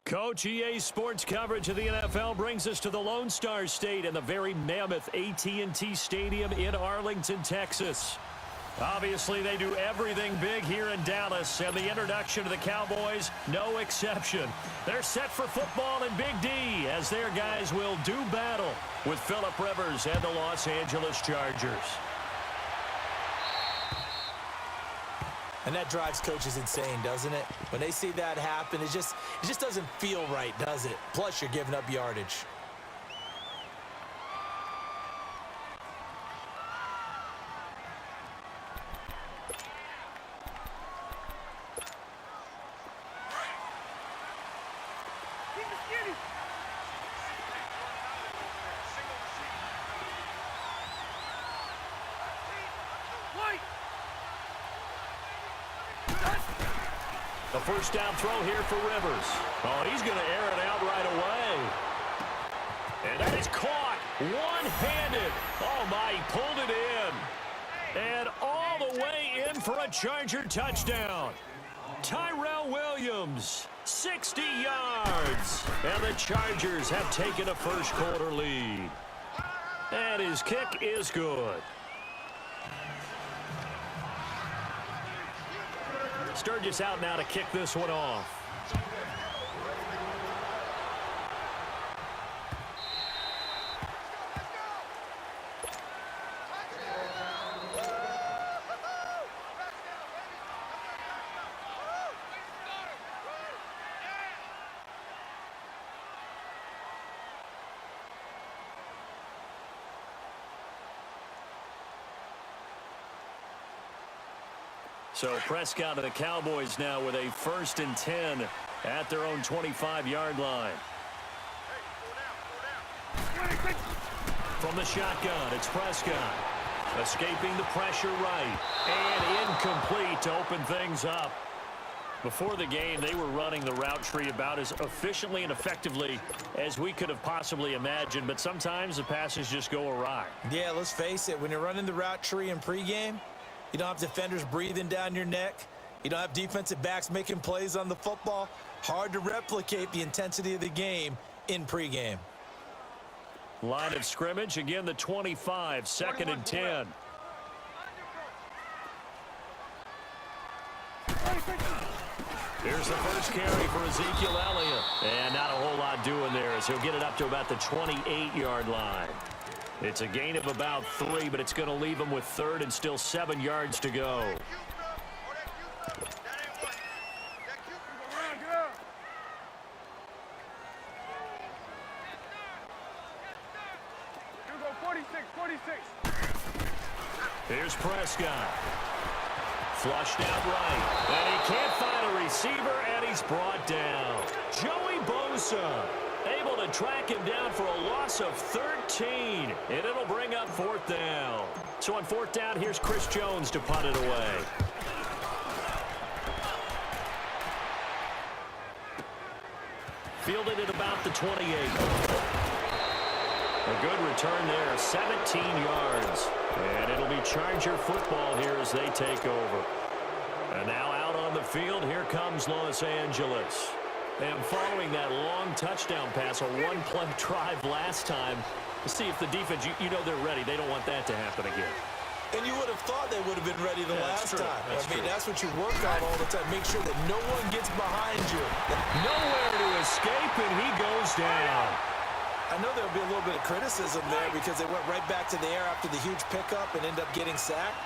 Coach, EA Sports coverage of the NFL brings us to the Lone Star State and the very mammoth AT&T Stadium in Arlington, Texas. Obviously, they do everything big here in Dallas, and the introduction to the Cowboys, no exception. They're set for football in Big D, as their guys will do battle with Phillip Rivers and the Los Angeles Chargers. And that drives coaches insane, doesn't it? When they see that happen, it just doesn't feel right, does it? Plus, you're giving up yardage. The first down throw here for Rivers. Oh, he's going to air it out right away. And that is caught one-handed. Oh, my, he pulled it in. And all the way in for a Charger touchdown. Tyrell Williams, 60 yards. And the Chargers have taken a first-quarter lead. And his kick is good. Sturgis out now to kick this one off. So Prescott and the Cowboys now with a 1st and 10 at their own 25-yard line. From the shotgun, it's Prescott. Escaping the pressure right. And incomplete to open things up. Before the game, they were running the route tree about as efficiently and effectively as we could have possibly imagined. But sometimes the passes just go awry. Yeah, let's face it. When you're running the route tree in pregame, you don't have defenders breathing down your neck. You don't have defensive backs making plays on the football. Hard to replicate the intensity of the game in pregame. Line of scrimmage, again the 25, 2nd and 10. Here's the first carry for Ezekiel Elliott. And not a whole lot doing there as he'll get it up to about the 28-yard line. It's a gain of about 3, but it's going to leave him with 3rd and still 7 yards to go. Here's Prescott. Flushed out right. And he can't find a receiver, and he's brought down. Joey Bosa able to track him down for a loss of 13, and it'll bring up 4th down. So on 4th down, here's Chris Jones to punt it away. Fielded at about the 28. A good return there, 17 yards. And it'll be Charger football here as they take over. And now out on the field, here comes Los Angeles. And following that long touchdown pass, a one-play drive last time, to see if the defense, you know they're ready. They don't want that to happen again. And you would have thought they would have been ready the last time. That's what you work on all the time. Make sure that no one gets behind you. Nowhere to escape, and he goes down. I know there'll be a little bit of criticism there because they went right back to the air after the huge pickup and end up getting sacked.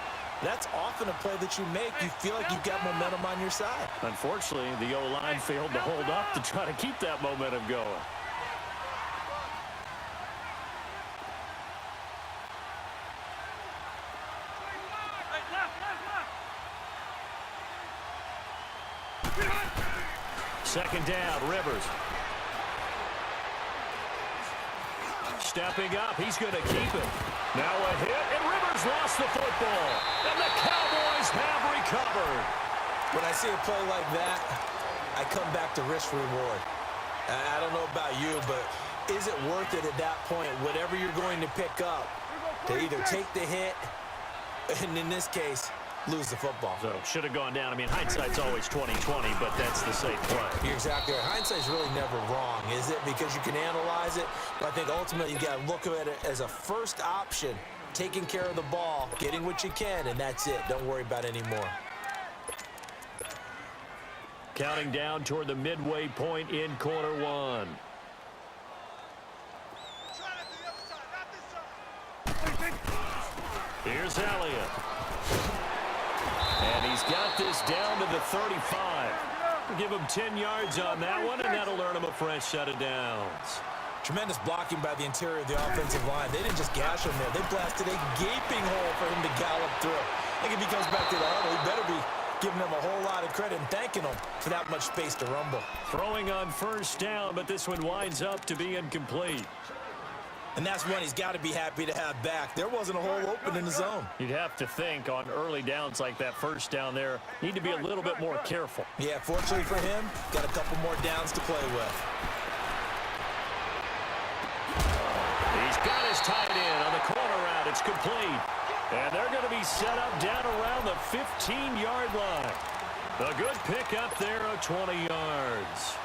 That's often a play that you make. You feel like you've got momentum on your side. Unfortunately, the O-line failed to hold up to try to keep that momentum going. Second down, Rivers. Stepping up, he's going to keep it. Now a hit, and Rivers lost the football. And the Cowboys have recovered. When I see a play like that, I come back to risk-reward. I don't know about you, but is it worth it at that point, whatever you're going to pick up, to either take the hit, and in this case, lose the football. So should have gone down. I mean, hindsight's always 20/20, but that's the safe play. You're exactly right. Hindsight's really never wrong, is it? Because you can analyze it, but I think ultimately you got to look at it as a first option, taking care of the ball, getting what you can, and that's it. Don't worry about any more. Counting down toward the midway point in quarter one. Here's Elliott. And he's got this down to the 35. Give him 10 yards on that one, and that'll earn him a fresh set of downs. Tremendous blocking by the interior of the offensive line. They didn't just gash him there. They blasted a gaping hole for him to gallop through. I think if he comes back to the huddle, he better be giving them a whole lot of credit and thanking them for that much space to rumble. Throwing on first down, but this one winds up to be incomplete. And that's one he's got to be happy to have back. There wasn't a hole open in the zone. You'd have to think on early downs like that first down there, need to be a little bit more careful. Yeah, fortunately for him, got a couple more downs to play with. He's got his tight end on the corner route. It's complete. And they're going to be set up down around the 15-yard line. A good pick up there of 20 yards.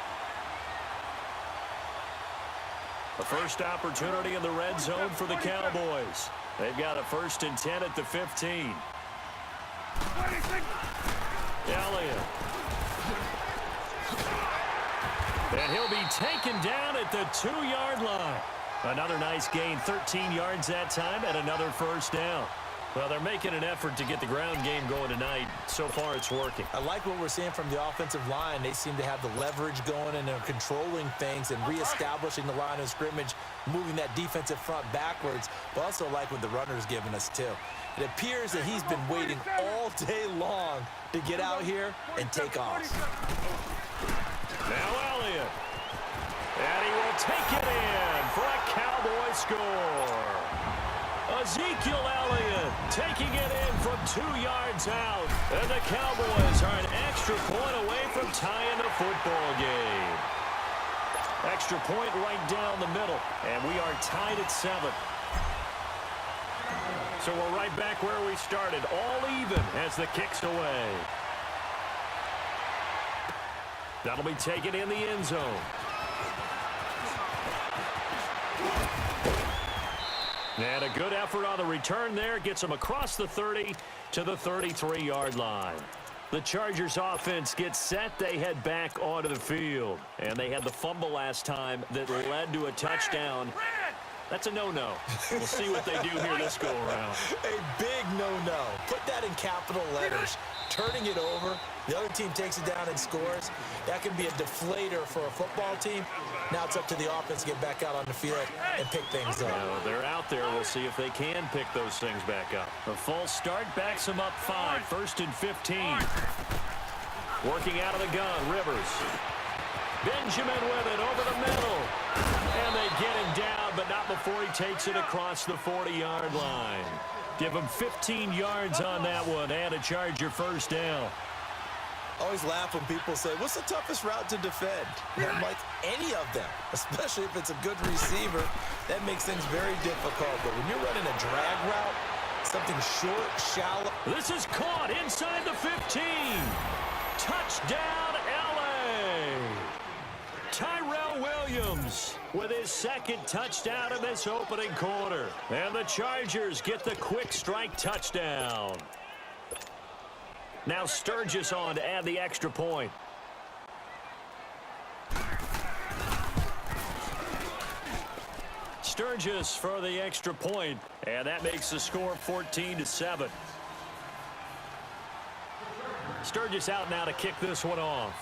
The first opportunity in the red zone for the Cowboys. They've got a 1st and 10 at the 15. Elliott. And he'll be taken down at the 2-yard line. Another nice gain, 13 yards that time, and another first down. Well, they're making an effort to get the ground game going tonight. So far, it's working. I like what we're seeing from the offensive line. They seem to have the leverage going, and they're controlling things and reestablishing the line of scrimmage, moving that defensive front backwards. But also like what the runner's giving us, too. It appears that he's been waiting all day long to get out here and take off. Now Elliott. And he will take it in for a Cowboy score. Ezekiel Elliott taking it in from 2 yards out. And the Cowboys are an extra point away from tying the football game. Extra point right down the middle. And we are tied at 7. So we're right back where we started. All even as the kick's away. That'll be taken in the end zone. And a good effort on the return there. Gets them across the 30 to the 33-yard line. The Chargers offense gets set. They head back onto the field. And they had the fumble last time that led to a touchdown. That's a no-no. We'll see what they do here this go-around. A big no-no. Put that in capital letters. Turning it over. The other team takes it down and scores. That can be a deflator for a football team. Now it's up to the offense to get back out on the field and pick things up. Well, they're out there. We'll see if they can pick those things back up. A false start backs them up 5. 1st and 15. Working out of the gun, Rivers. Benjamin with it over the middle. And they get him down, but not before he takes it across the 40-yard line. Give him 15 yards on that one and a Charger first down. Always laugh when people say, what's the toughest route to defend? And I'm like, any of them, especially if it's a good receiver. That makes things very difficult. But when you're running a drag route, something short, shallow. This is caught inside the 15. Touchdown, L.A. Tyrell Williams with his 2nd touchdown in this opening quarter. And the Chargers get the quick strike touchdown. Now Sturgis on to add the extra point. Sturgis for the extra point, and that makes the score 14-7. Sturgis out now to kick this one off.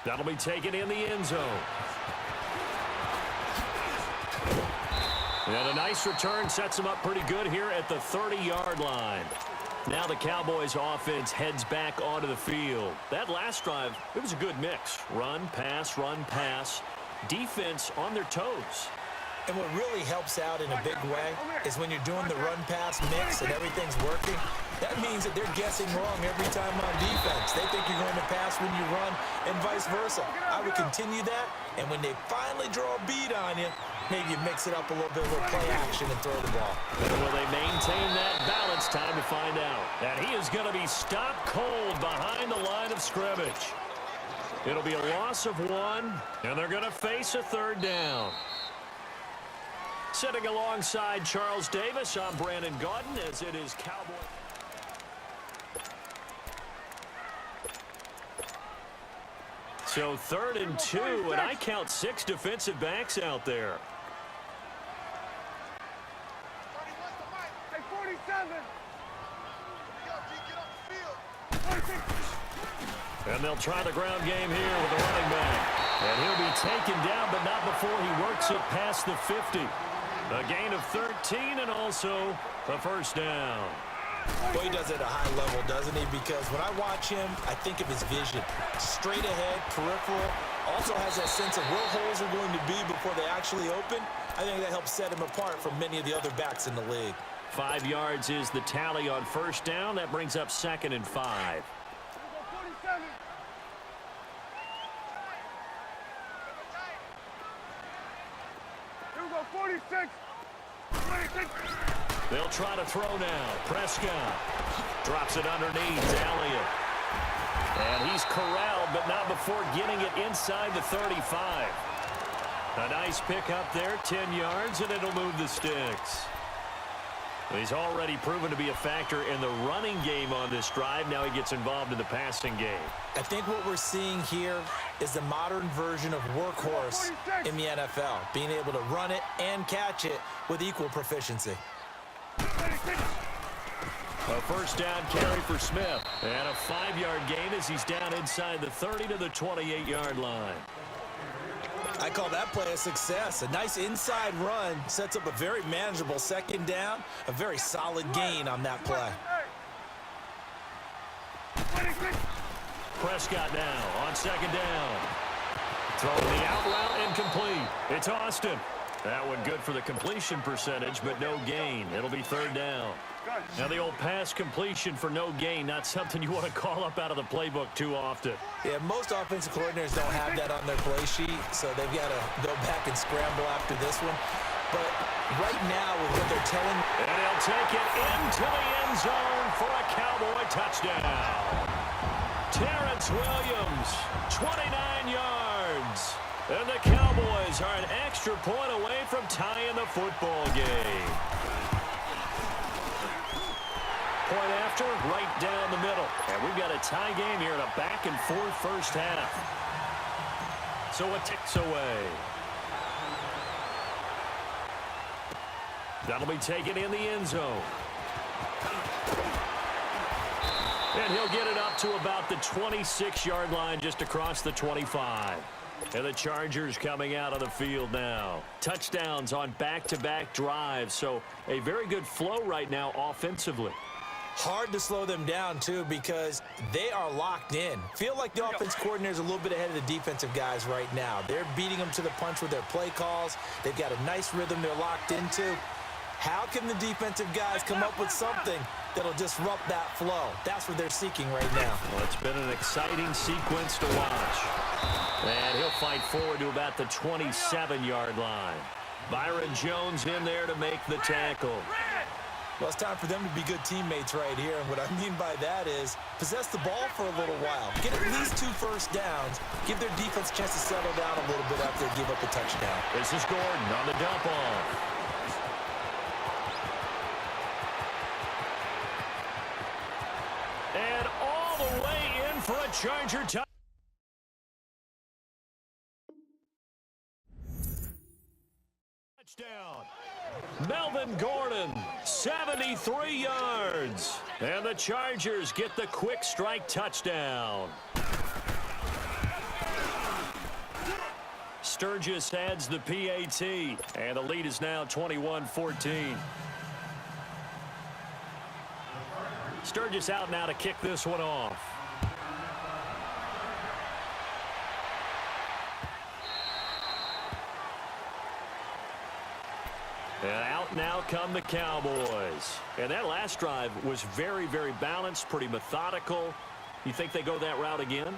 That'll be taken in the end zone. And a nice return sets them up pretty good here at the 30-yard line. Now the Cowboys offense heads back onto the field. That last drive, it was a good mix. Run, pass, defense on their toes. And what really helps out in a big way is when you're doing the run-pass mix and everything's working, that means that they're guessing wrong every time on defense. They think you're going to pass when you run and vice versa. I would continue that, and when they finally draw a bead on you, Maybe you mix it up a little bit with play action and throw the ball. And will they maintain that balance? Time to find out. And he is going to be stopped cold behind the line of scrimmage. It'll be a loss of 1, and they're going to face a third down. Sitting alongside Charles Davis, I'm Brandon Gaudin, as it is Cowboy. So 3rd and 2, and I count 6 defensive backs out there. And they'll try the ground game here with the running back. And he'll be taken down, but not before he works it past the 50. A gain of 13 and also a first down. Well, he does it at a high level, doesn't he? Because when I watch him, I think of his vision. Straight ahead, peripheral. Also has that sense of where holes are going to be before they actually open. I think that helps set him apart from many of the other backs in the league. 5 yards is the tally on first down. That brings up 2nd and 5. Here we go, 46. They'll try to throw now. Prescott drops it underneath. Elliott. And he's corralled, but not before getting it inside the 35. A nice pick up there, 10 yards, and it'll move the sticks. He's already proven to be a factor in the running game on this drive. Now he gets involved in the passing game. I think what we're seeing here is the modern version of workhorse in the NFL, being able to run it and catch it with equal proficiency. A first down carry for Smith. And a 5-yard gain as he's down inside the 30 to the 28-yard line. I call that play a success. A nice inside run sets up a very manageable second down. A very solid gain on that play. Prescott now on 2nd down. Throwing the out route incomplete. It's Austin. That one good for the completion percentage, but no gain. It'll be 3rd down. Now the old pass completion for no gain, not something you want to call up out of the playbook too often. Yeah, most offensive coordinators don't have that on their play sheet, so they've got to go back and scramble after this one. But right now, with what they're telling... And he'll take it into the end zone for a Cowboy touchdown. Terrence Williams, 29 yards. And the Cowboys are an extra point away from tying the football game. Point after, right down the middle. And we've got a tie game here in a back-and-forth first half. So it ticks away. That'll be taken in the end zone. And he'll get it up to about the 26-yard line just across the 25. And the Chargers coming out of the field now. Touchdowns on back-to-back drives. So a very good flow right now offensively. Hard to slow them down, too, because they are locked in. Feel like the offense coordinator is a little bit ahead of the defensive guys right now. They're beating them to the punch with their play calls. They've got a nice rhythm they're locked into. How can the defensive guys come up with something that'll disrupt that flow? That's what they're seeking right now. Well, it's been an exciting sequence to watch. And he'll fight forward to about the 27-yard line. Byron Jones in there to make the tackle. Well, it's time for them to be good teammates right here. And what I mean by that is possess the ball for a little while. Get at least 2 first downs. Give their defense a chance to settle down a little bit after they give up the touchdown. This is Gordon on the dump off. And all the way in for a Charger touchdown. Melvin Gordon, 73 yards. And the Chargers get the quick strike touchdown. Sturgis adds the PAT. And the lead is now 21-14. Sturgis out now to kick this one off. And out now come the Cowboys. And that last drive was very, very balanced, pretty methodical. You think they go that route again?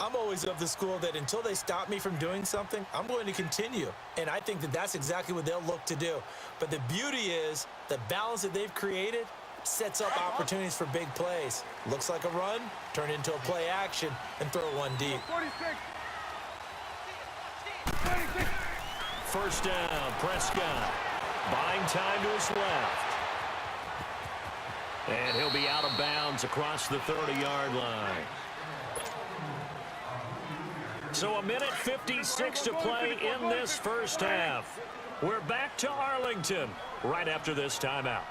I'm always of the school that until they stop me from doing something, I'm going to continue. And I think that that's exactly what they'll look to do. But the beauty is the balance that they've created sets up opportunities for big plays. Looks like a run, turn into a play action, and throw one deep. 46. First down, Prescott. Buying time to his left. And he'll be out of bounds across the 30-yard line. So 1:56 to play in this first half. We're back to Arlington right after this timeout.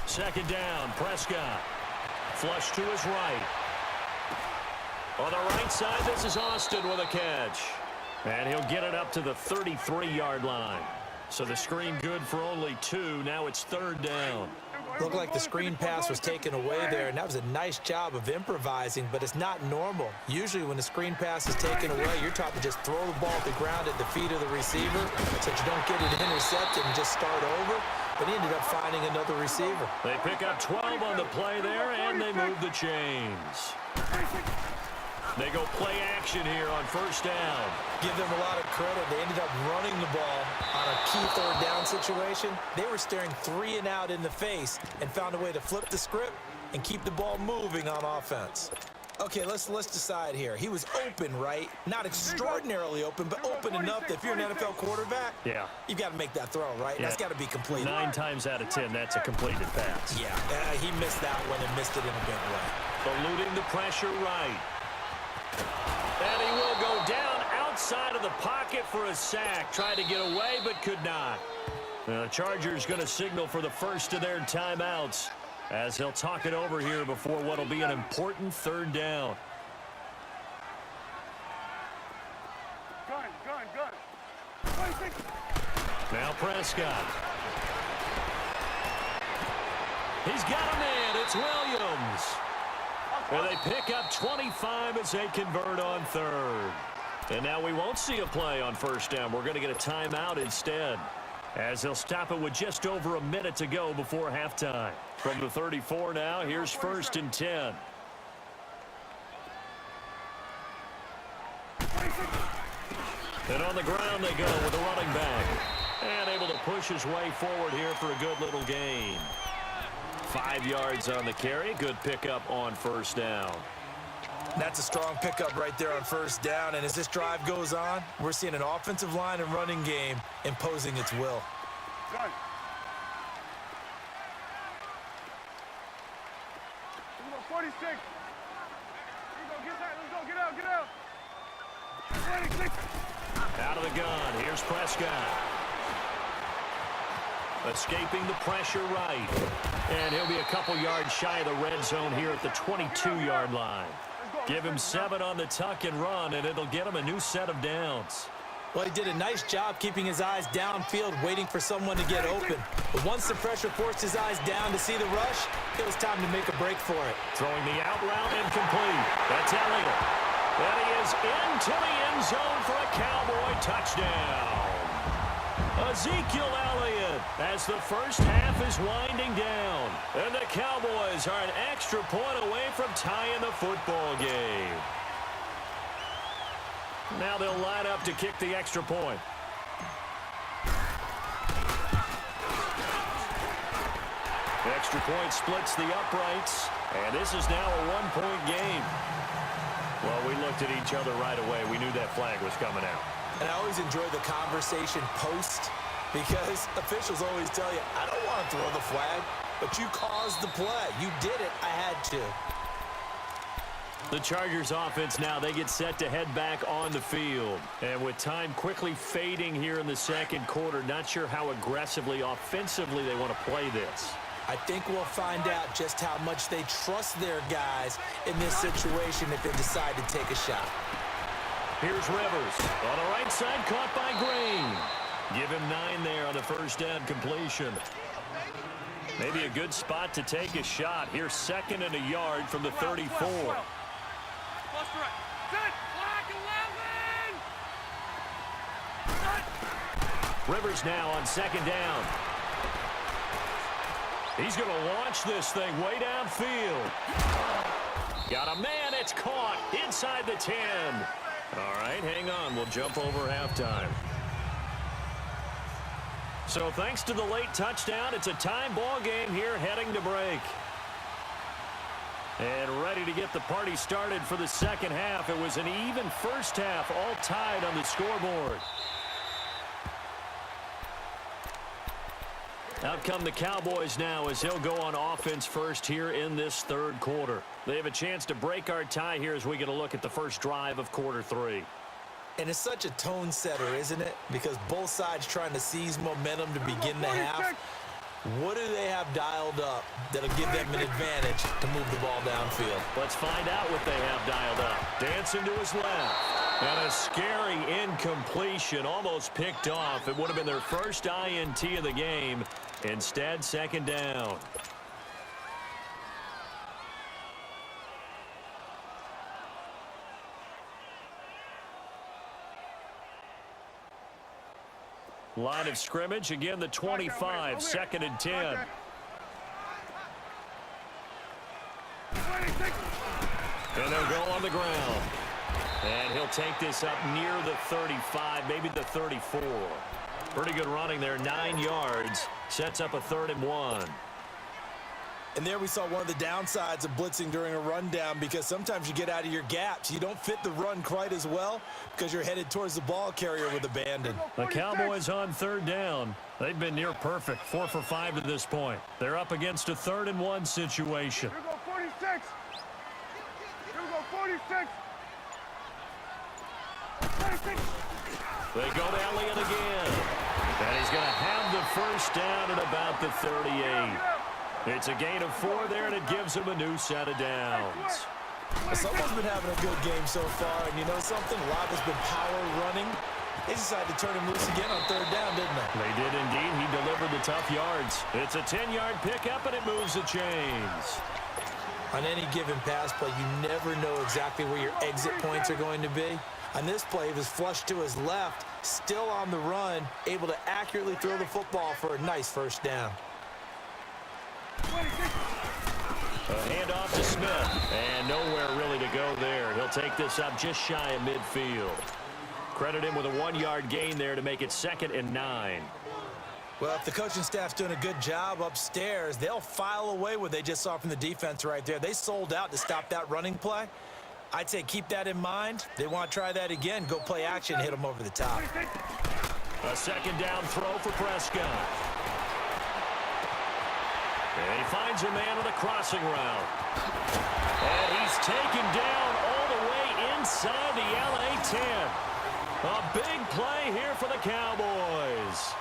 Second down, Prescott. Flush to his right. On the right side, this is Austin with a catch. And he'll get it up to the 33-yard line. So the screen good for only 2. Now it's third down. Looked like the screen pass was taken away there, and that was a nice job of improvising, but it's not normal. Usually when the screen pass is taken away, you're taught to just throw the ball at the ground at the feet of the receiver so that you don't get it intercepted and just start over. But he ended up finding another receiver. They pick up 12 on the play there, and they move the chains. They go play action here on first down. Give them a lot of credit. They ended up running the ball on a key third down situation. They were staring 3 and out in the face and found a way to flip the script and keep the ball moving on offense. Okay, let's decide here. He was open, right? Not extraordinarily open, but open enough that if you're an NFL quarterback, yeah, you've got to make that throw, right? Yeah. That's got to be completed. 9 times out of 10, that's a completed pass. Yeah, he missed that one and missed it in a big way. Eluding the pressure right. And he will go down outside of the pocket for a sack. Tried to get away, but could not. The Chargers going to signal for the first of their timeouts as he'll talk it over here before what will be an important third down. Gun. 26. Now Prescott. He's got a man. It's Williams. And they pick up 25 as they convert on third. And now we won't see a play on first down. We're going to get a timeout instead, as they'll stop it with just over a minute to go before halftime. From the 34 now, here's first and 10. And on the ground they go with the running back. And able to push his way forward here for a good little gain. 5 yards on the carry. Good pickup on first down. That's a strong pickup right there on first down. And as this drive goes on, we're seeing an offensive line and running game imposing its will. Gun. 46. Here we go. Let's go. Get out. 26. Out of the gun. Here's Prescott. Escaping the pressure right. And he'll be a couple yards shy of the red zone here at the 22-yard line. Give him 7 on the tuck and run, and it'll get him a new set of downs. Well, he did a nice job keeping his eyes downfield, waiting for someone to get open. But once the pressure forced his eyes down to see the rush, it was time to make a break for it. Throwing the out route incomplete. That's Elliott. And he is into the end zone for a Cowboy touchdown. Ezekiel Elliott as the first half is winding down. And the Cowboys are an extra point away from tying the football game. Now they'll line up to kick the extra point. The extra point splits the uprights. And this is now a one-point game. Well, we looked at each other right away. We knew that flag was coming out. And I always enjoy the conversation post, because officials always tell you, I don't want to throw the flag, but you caused the play. You did it. I had to. The Chargers offense now, they get set to head back on the field. And with time quickly fading here in the second quarter, not sure how aggressively, offensively they want to play this. I think we'll find out just how much they trust their guys in this situation if they decide to take a shot. Here's Rivers. On the right side, caught by Green. Give him 9 there on the first down completion. Maybe a good spot to take a shot. Here's 2nd and a yard from the 34. Rivers now on 2nd down. He's going to launch this thing way downfield. Got a man. It's caught inside the 10. All right, hang on. We'll jump over halftime. So thanks to the late touchdown, it's a time ball game here heading to break. And ready to get the party started for the second half. It was an even first half, all tied on the scoreboard. Out come the Cowboys now as he'll go on offense first here in this third quarter. They have a chance to break our tie here as we get a look at the first drive of quarter 3. And it's such a tone setter, isn't it? Because both sides trying to seize momentum to begin the half. What do they have dialed up that'll give them an advantage to move the ball downfield? Let's find out what they have dialed up. Dancing to his left. And a scary incompletion, almost picked off. It would have been their first INT of the game. Instead, second down. Line of scrimmage, again the 25, second and 10. And they'll go on the ground. And he'll take this up near the 35, maybe the 34. Pretty good running there, 9 yards. Sets up a 3rd and 1. And there we saw one of the downsides of blitzing during a rundown, because sometimes you get out of your gaps. You don't fit the run quite as well because you're headed towards the ball carrier with abandon. The Cowboys on 3rd down. They've been near perfect, 4 for 5 to this point. They're up against a 3rd and 1 situation. Here we go, 46. Here we go, 46. 46. They go to Elliott again. And he's going to have the first down at about the 38. It's a gain of 4 there, and it gives him a new set of downs. Someone's been having a good game so far, and you know something? A lot has been power running. They decided to turn him loose again on 3rd down, didn't they? They did indeed. He delivered the tough yards. It's a 10-yard pickup, and it moves the chains. On any given pass play, you never know exactly where your exit points are going to be. On this play, he was flushed to his left, still on the run, able to accurately throw the football for a nice first down. A handoff to Smith, and nowhere really to go there. He'll take this up just shy of midfield. Credit him with a 1-yard gain there to make it 2nd and 9. Well, if the coaching staff's doing a good job upstairs, they'll file away what they just saw from the defense right there. They sold out to stop that running play. I'd say keep that in mind. They want to try that again. Go play action, hit them over the top. A 2nd down throw for Prescott. And he finds a man on the crossing route. And he's taken down all the way inside the LA 10. A big play here for the Cowboys.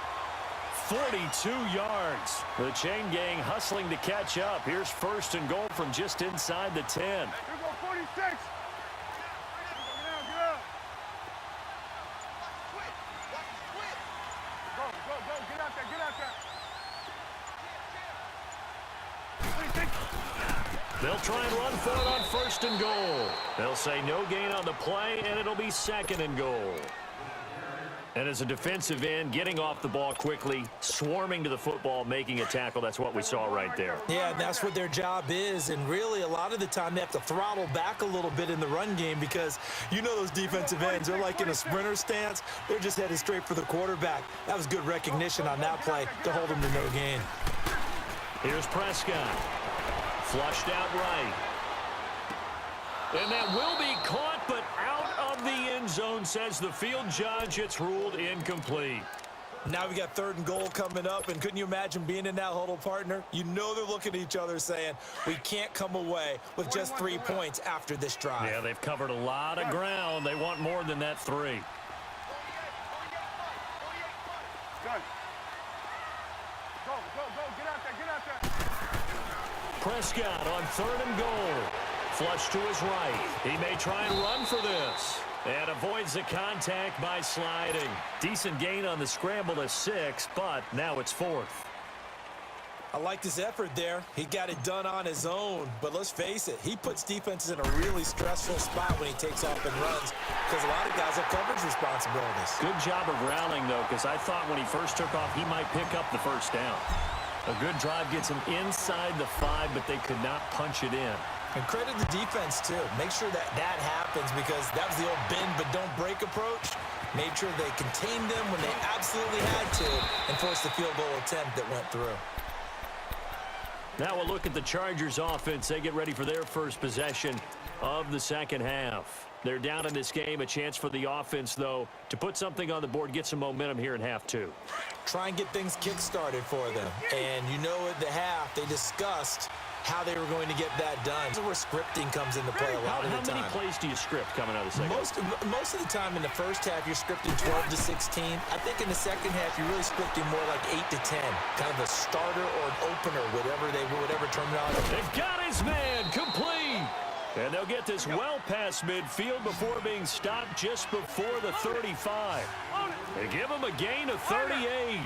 42 yards. The chain gang hustling to catch up. Here's 1st and goal from just inside the 10. Here we go, 46. Get out. Go, get out there. They'll try and run for it on 1st and goal. They'll say no gain on the play, and it'll be 2nd and goal. And as a defensive end, getting off the ball quickly, swarming to the football, making a tackle, that's what we saw right there. Yeah, and that's what their job is. And really, a lot of the time, they have to throttle back a little bit in the run game, because you know those defensive ends, they're like in a sprinter stance. They're just headed straight for the quarterback. That was good recognition on that play to hold them to no gain. Here's Prescott. Flushed out right. And that will be caught, but out of the end zone, says the field judge. It's ruled incomplete. Now we got 3rd and goal coming up, and couldn't you imagine being in that huddle, partner? You know they're looking at each other saying, we can't come away with just 3 points after this drive. Yeah, they've covered a lot of ground. They want more than that 3. Done. Go, get out there. Prescott on 3rd and goal. Flush to his right. He may try and run for this. And avoids the contact by sliding. Decent gain on the scramble to 6, but now it's 4th. I liked his effort there. He got it done on his own. But let's face it, he puts defenses in a really stressful spot when he takes off and runs, because a lot of guys have coverage responsibilities. Good job of rallying, though, because I thought when he first took off, he might pick up the first down. A good drive gets him inside the 5, but they could not punch it in. And credit the defense, too. Make sure that that happens because that was the old bend but don't break approach. Made sure they contained them when they absolutely had to and forced the field goal attempt that went through. Now we'll look at the Chargers offense. They get ready for their first possession of the second half. They're down in this game. A chance for the offense, though, to put something on the board, get some momentum here in half two. Try and get things kick-started for them. And you know at the half, they discussed how they were going to get that done. This is where scripting comes into play a lot of the time. How many plays do you script coming out of the second half? Most of the time in the first half, you're scripting 12 to 16. I think in the second half, you're really scripting more like 8 to 10. Kind of a starter or an opener, whatever terminology. They've got his man complete. And they'll get this well past midfield before being stopped just before the 35. They give him a gain of 38.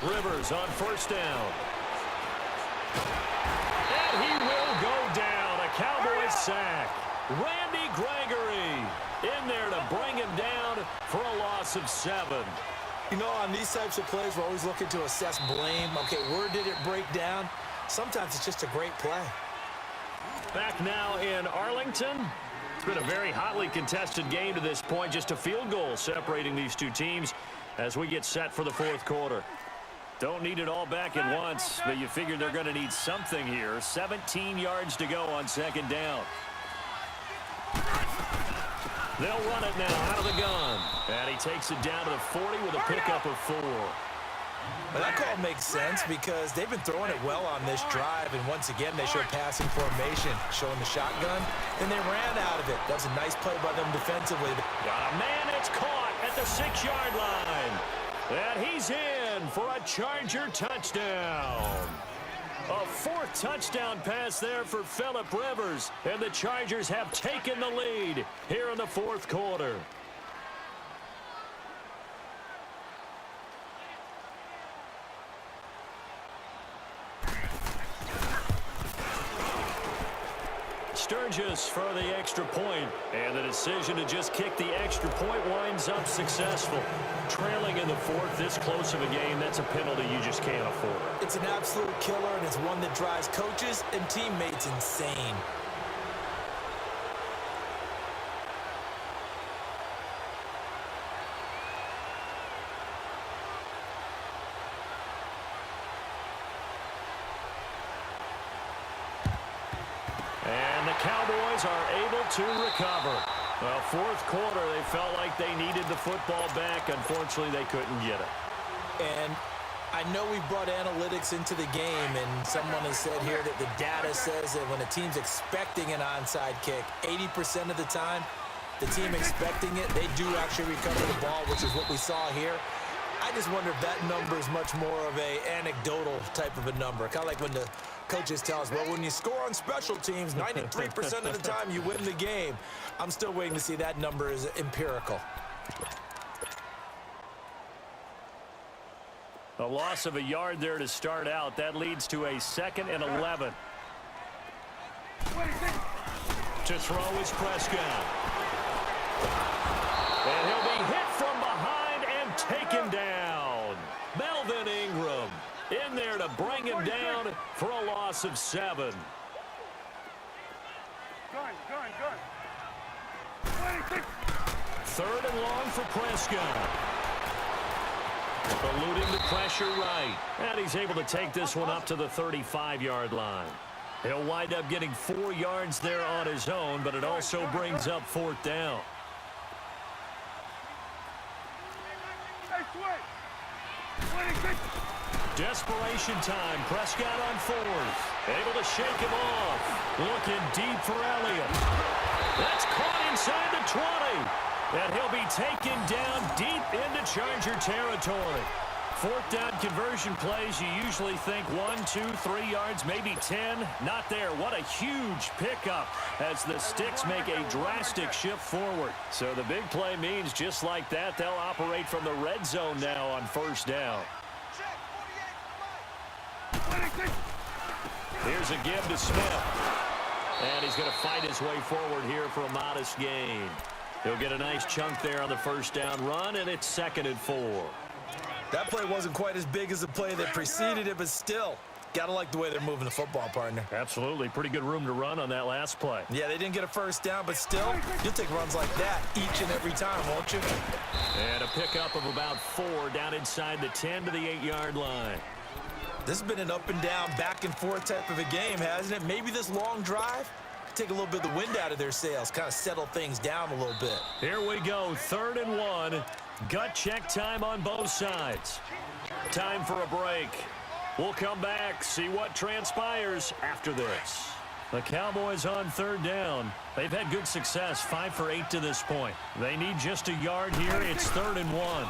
Rivers on first down. And he will go down. A Cowboys sack. Randy Gregory in there to bring him down for a loss of 7. You know, on these types of plays, we're always looking to assess blame. Okay, where did it break down? Sometimes it's just a great play. Back now in Arlington. It's been a very hotly contested game to this point. Just a field goal separating these two teams as we get set for the fourth quarter. Don't need it all back at once, but you figure they're going to need something here. 17 yards to go on second down. They'll run it now out of the gun. And he takes it down to the 40 with a pickup of 4. Well, that call makes sense because they've been throwing it well on this drive, and once again they showed passing formation, showing the shotgun, and they ran out of it. That was a nice play by them defensively. Got a man, it's caught at the 6-yard line. And he's in for a Charger touchdown. A 4th touchdown pass there for Phillip Rivers, and the Chargers have taken the lead here in the fourth quarter. Sturgis for the extra point, and the decision to just kick the extra point winds up successful. Trailing in the 4th, this close of a game, that's a penalty you just can't afford. It's an absolute killer, and it's one that drives coaches and teammates insane. And the Cowboys are able to recover. Well, fourth quarter, they felt like they needed the football back. Unfortunately, they couldn't get it. And I know we brought analytics into the game, and someone has said here that the data says that when a team's expecting an onside kick, 80% of the time, the team expecting it, they do actually recover the ball, which is what we saw here. I just wonder if that number is much more of a anecdotal type of a number. Kind of like when the coaches tell us, well, when you score on special teams, 93% of the time you win the game. I'm still waiting to see that number is empirical. A loss of a yard there to start out. That leads to a 2nd and 11. To throw is Prescott. And he'll be hit from behind and taken down. Melvin Ingram in there to bring him down for a loss of 7. Third and long for Prescott. Eluding the pressure right. And he's able to take this one up to the 35-yard line. He'll wind up getting 4 yards there on his own, but it also brings up 4th down. Desperation time. Prescott on 4th. Able to shake him off. Looking deep for Elliott. That's caught inside the 20. And he'll be taken down deep into Charger territory. Fourth down conversion plays, you usually think 1, 2, 3 yards, maybe 10. Not there. What a huge pickup as the Sticks make a drastic shift forward. So the big play means just like that, they'll operate from the red zone now on first down. Here's a give to Smith. And he's going to fight his way forward here for a modest gain. He'll get a nice chunk there on the first down run, and it's 2nd and 4. That play wasn't quite as big as the play that preceded it, but still, got to like the way they're moving the football, partner. Absolutely. Pretty good room to run on that last play. Yeah, they didn't get a first down, but still, you'll take runs like that each and every time, won't you? And a pickup of about 4 down inside the 10 to the 8-yard line. This has been an up and down, back and forth type of a game, hasn't it? Maybe this long drive, take a little bit of the wind out of their sails, kind of settle things down a little bit. Here we go, 3rd and 1. Gut check time on both sides. Time for a break. We'll come back, see what transpires after this. The Cowboys on 3rd down. They've had good success, 5 for 8 to this point. They need just a yard here. It's 3rd and 1.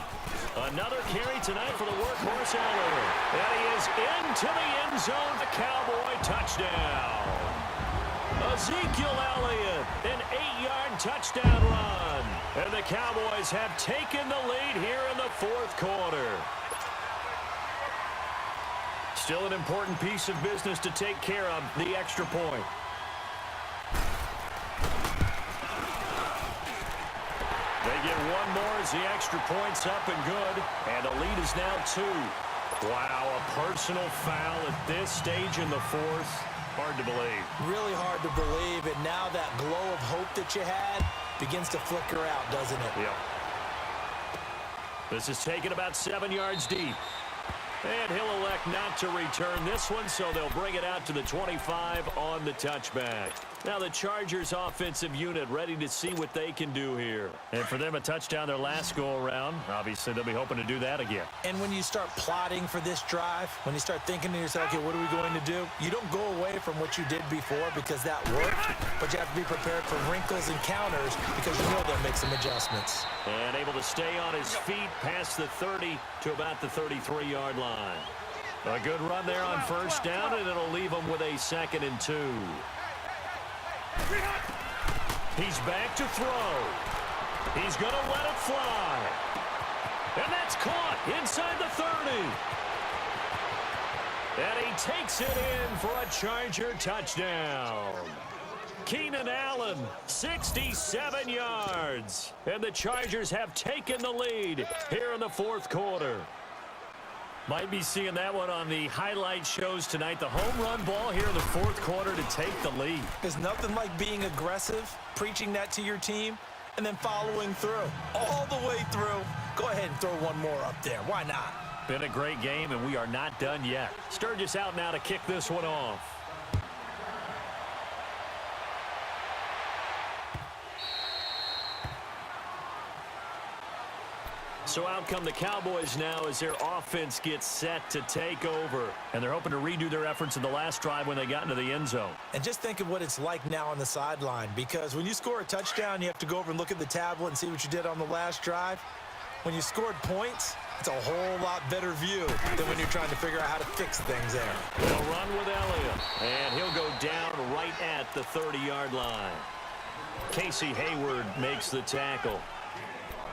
Another carry tonight for the workhorse Elliott. And he is into the end zone. The Cowboy touchdown. Ezekiel Elliott, an 8-yard touchdown run. And the Cowboys have taken the lead here in the 4th quarter. Still an important piece of business to take care of, the extra point. They get one more as the extra point's up and good. And the lead is now 2. Wow, a personal foul at this stage in the 4th. Hard to believe. Really hard to believe, and now that glow of hope that you had begins to flicker out, doesn't it? Yep. This is taken about 7 yards deep. And he'll elect not to return this one, so they'll bring it out to the 25 on the touchback. Now the Chargers offensive unit ready to see what they can do here. And for them, a touchdown their last go-around. Obviously, they'll be hoping to do that again. And when you start plotting for this drive, when you start thinking to yourself, okay, what are we going to do? You don't go away from what you did before because that worked, but you have to be prepared for wrinkles and counters because you know they'll make some adjustments. And able to stay on his feet past the 30 to about the 33-yard line. A good run there on first down, and it'll leave him with a 2nd and 2. He's back to throw. He's going to let it fly. And that's caught inside the 30. And he takes it in for a Charger touchdown. Keenan Allen, 67 yards. And the Chargers have taken the lead here in the 4th quarter. Might be seeing that one on the highlight shows tonight. The home run ball here in the 4th quarter to take the lead. There's nothing like being aggressive, preaching that to your team, and then following through. All the way through. Go ahead and throw one more up there. Why not? Been a great game, and we are not done yet. Sturgis out now to kick this one off. So out come the Cowboys now as their offense gets set to take over. And they're hoping to redo their efforts in the last drive when they got into the end zone. And just think of what it's like now on the sideline, because when you score a touchdown, you have to go over and look at the tablet and see what you did on the last drive. When you scored points, it's a whole lot better view than when you're trying to figure out how to fix things there. They'll run with Elliott, and he'll go down right at the 30-yard line. Casey Hayward makes the tackle.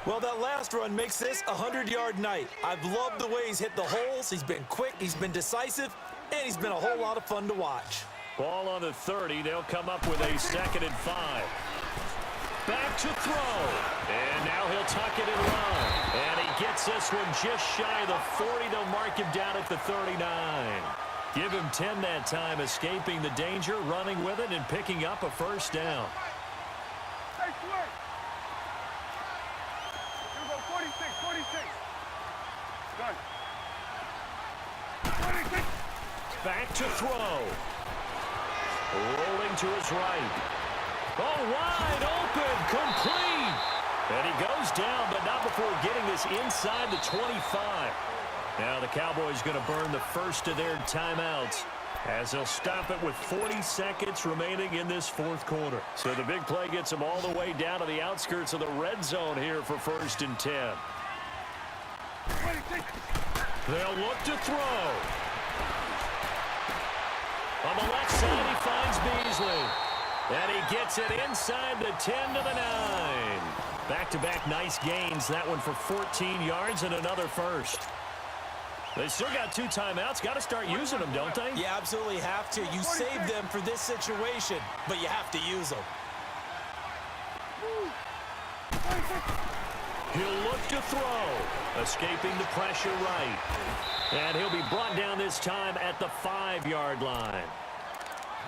Well, that last run makes this a 100-yard night. I've loved the way he's hit the holes. He's been quick, he's been decisive, and he's been a whole lot of fun to watch. Ball on the 30. They'll come up with a 2nd and 5. Back to throw. And now he'll tuck it and run. And he gets this one just shy of the 40. They'll mark him down at the 39. Give him 10 that time, escaping the danger, running with it, and picking up a first down. Hey, swing. Here we go, 46. Done. 46. Back to throw. Rolling to his right. Oh, wide open, complete. And he goes down, but not before getting this inside the 25. Now the Cowboys going to burn the first of their timeouts as they'll stop it with 40 seconds remaining in this 4th quarter. So the big play gets them all the way down to the outskirts of the red zone here for 1st and 10. 26. They'll look to throw. On the left side, he finds Beasley. And he gets it inside the 10 to the 9. Back-to-back nice gains. That one for 14 yards and another first. They still got 2 timeouts. Got to start using them, don't they? You absolutely have to. You save them for this situation, but you have to use them. He'll look to throw. Escaping the pressure right. And he'll be brought down this time at the 5-yard line.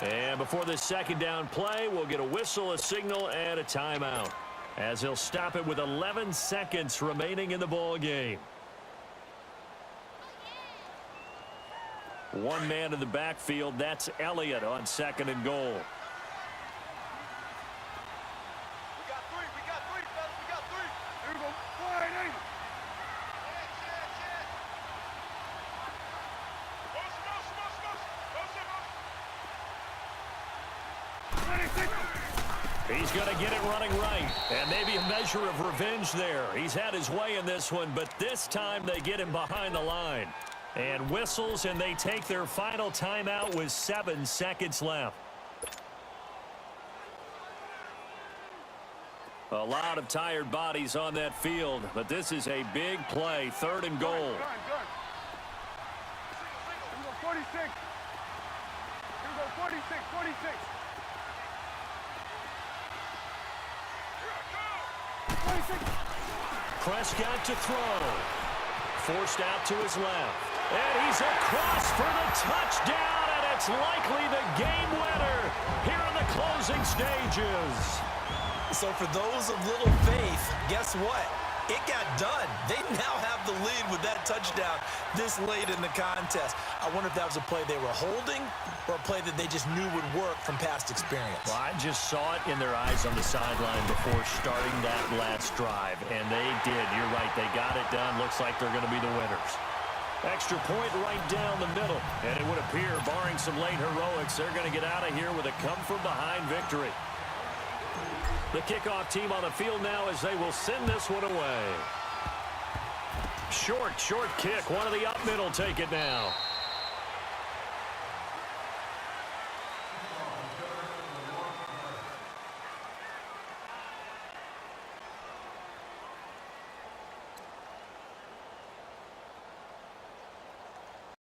And before this second down play, we'll get a whistle, a signal, and a timeout, as he'll stop it with 11 seconds remaining in the ball game. One man in the backfield. That's Elliott on 2nd and goal. We got three, fellas. We got 3. Here we go. 480. He's going to get it running right. And maybe a measure of revenge there. He's had his way in this one, but this time they get him behind the line. And whistles, and they take their final timeout with 7 seconds left. A lot of tired bodies on that field, but this is a big play. 3rd and goal. Good. Here we go, 46. Here we go, 46, 46. Prescott to throw. Forced out to his left. And he's across for the touchdown, and it's likely the game winner here in the closing stages. So for those of little faith, guess what? It got done. They now have the lead with that touchdown this late in the contest. I wonder if that was a play they were holding or a play that they just knew would work from past experience. Well, I just saw it in their eyes on the sideline before starting that last drive, and they did. You're right. They got it done. Looks like they're going to be the winners. Extra point right down the middle, and it would appear, barring some late heroics, they're going to get out of here with a come-from-behind victory. The kickoff team on the field now as they will send this one away. Short kick. One of the up middle take it now.